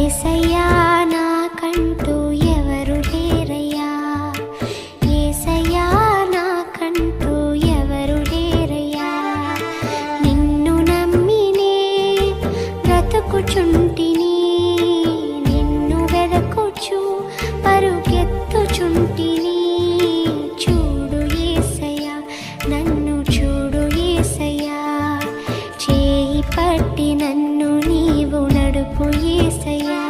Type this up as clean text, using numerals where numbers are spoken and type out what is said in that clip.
యేసయ్యా నాకంటూ ఎవరు లేరయ్యా, యేసయ్యా నాకంటూ ఎవరు లేరయ్యా. నిన్ను నమ్మినే బ్రతుకుచుంటిని, నిన్ను వెదకుచు పరుగెత్తుచుంటిని. చూడు యేసయ్యా, నన్ను చూడు యేసయ్యా, చేయి పట్టి నన్ను నీవు నడుపు యేసయ్యా.